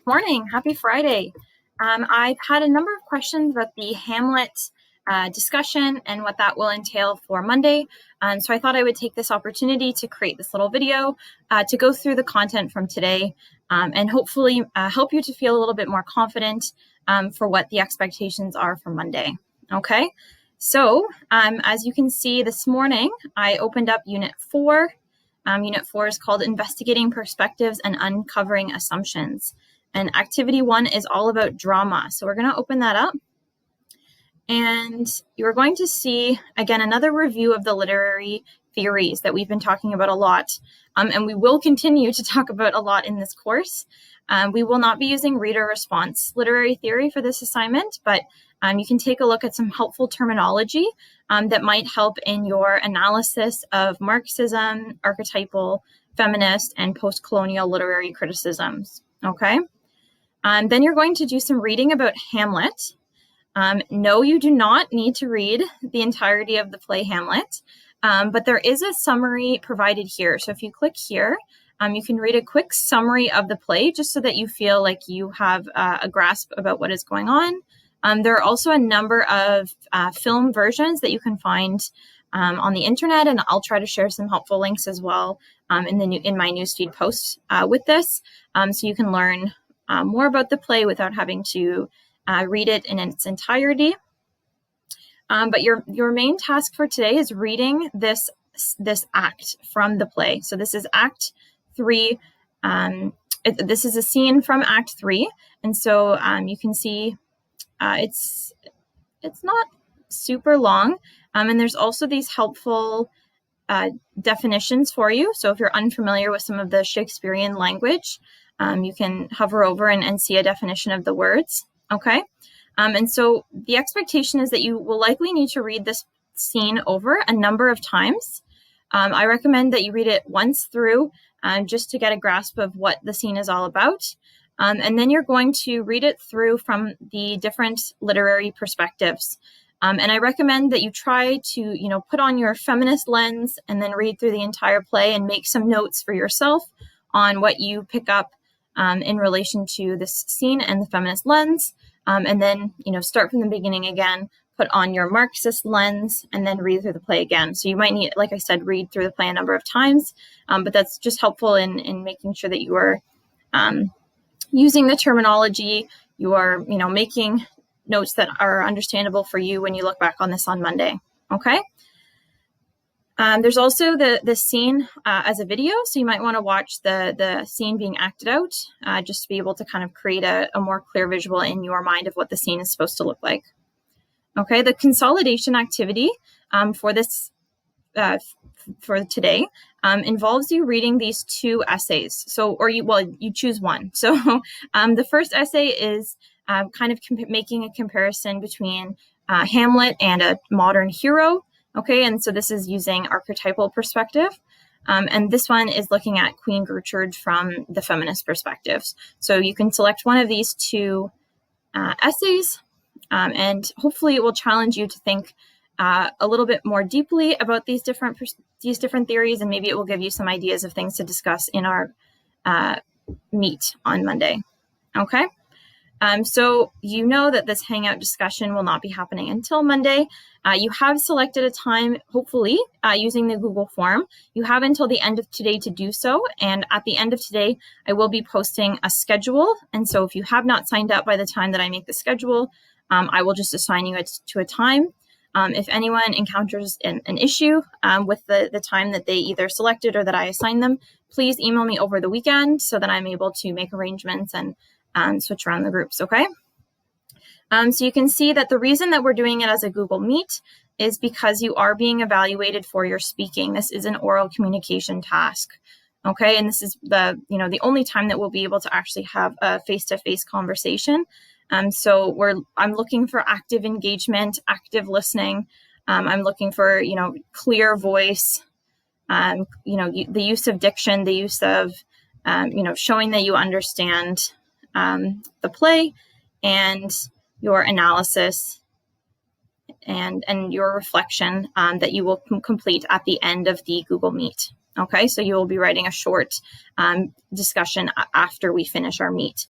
Morning. Happy Friday. I've had a number of questions about the Hamlet discussion and what that will entail for Monday. So I thought I would take this opportunity to create this little video to go through the content from today and hopefully help you to feel a little bit more confident for what the expectations are for Monday. Okay, so as you can see this morning, I opened up Unit 4. Unit 4 is called Investigating Perspectives and Uncovering Assumptions. And Activity 1 is all about drama. So we're going to open that up. And you're going to see, again, another review of the literary theories that we've been talking about a lot. And we will continue to talk about a lot in this course. We will not be using reader response literary theory for this assignment, but you can take a look at some helpful terminology that might help in your analysis of Marxism, archetypal, feminist, and post-colonial literary criticisms. Okay. Then you're going to do some reading about Hamlet. No, you do not need to read the entirety of the play Hamlet, but there is a summary provided here. So if you click here, you can read a quick summary of the play just so that you feel like you have a grasp about what is going on. There are also a number of film versions that you can find on the internet, and I'll try to share some helpful links as well in my newsfeed post with this, so you can learn more about the play without having to read it in its entirety. But your main task for today is reading this act from the play. So this is Act 3. This is a scene from Act 3, and so you can see it's not super long, and there's also these helpful definitions for you. So if you're unfamiliar with some of the Shakespearean language, you can hover over and see a definition of the words. Okay, and so the expectation is that you will likely need to read this scene over a number of times. I recommend that you read it once through just to get a grasp of what the scene is all about. And then you're going to read it through from the different literary perspectives. And I recommend that you try to, put on your feminist lens and then read through the entire play and make some notes for yourself on what you pick up in relation to this scene and the feminist lens. And then, start from the beginning again, put on your Marxist lens, and then read through the play again. So you might need, like I said, read through the play a number of times, but that's just helpful in making sure that you are using the terminology, you are, making notes that are understandable for you when you look back on this on Monday. Okay. There's also the scene as a video, so you might want to watch the scene being acted out just to be able to kind of create a more clear visual in your mind of what the scene is supposed to look like. Okay, the consolidation activity for this for today involves you reading these two essays. So, you choose one. So the first essay is kind of making a comparison between Hamlet and a modern hero. Okay, and so this is using archetypal perspective. And this one is looking at Queen Gertrude from the feminist perspectives. So you can select one of these two essays, and hopefully it will challenge you to think a little bit more deeply about these different theories, and maybe it will give you some ideas of things to discuss in our meet on Monday. Okay. So you know that this Hangout discussion will not be happening until Monday. You have selected a time, hopefully, using the Google form. You have until the end of today to do so. And at the end of today, I will be posting a schedule. And so if you have not signed up by the time that I make the schedule, I will just assign you to a time. If anyone encounters an issue with the time that they either selected or that I assigned them, please email me over the weekend so that I'm able to make arrangements and switch around the groups, okay? So you can see that the reason that we're doing it as a Google Meet is because you are being evaluated for your speaking. This is an oral communication task, okay? And this is the only time that we'll be able to actually have a face-to-face conversation. So I'm looking for active engagement, active listening. I'm looking for, clear voice, the use of diction, the use of, showing that you understand the play and your analysis and your reflection that you will complete at the end of the Google Meet. Okay, so you will be writing a short discussion after we finish our meet.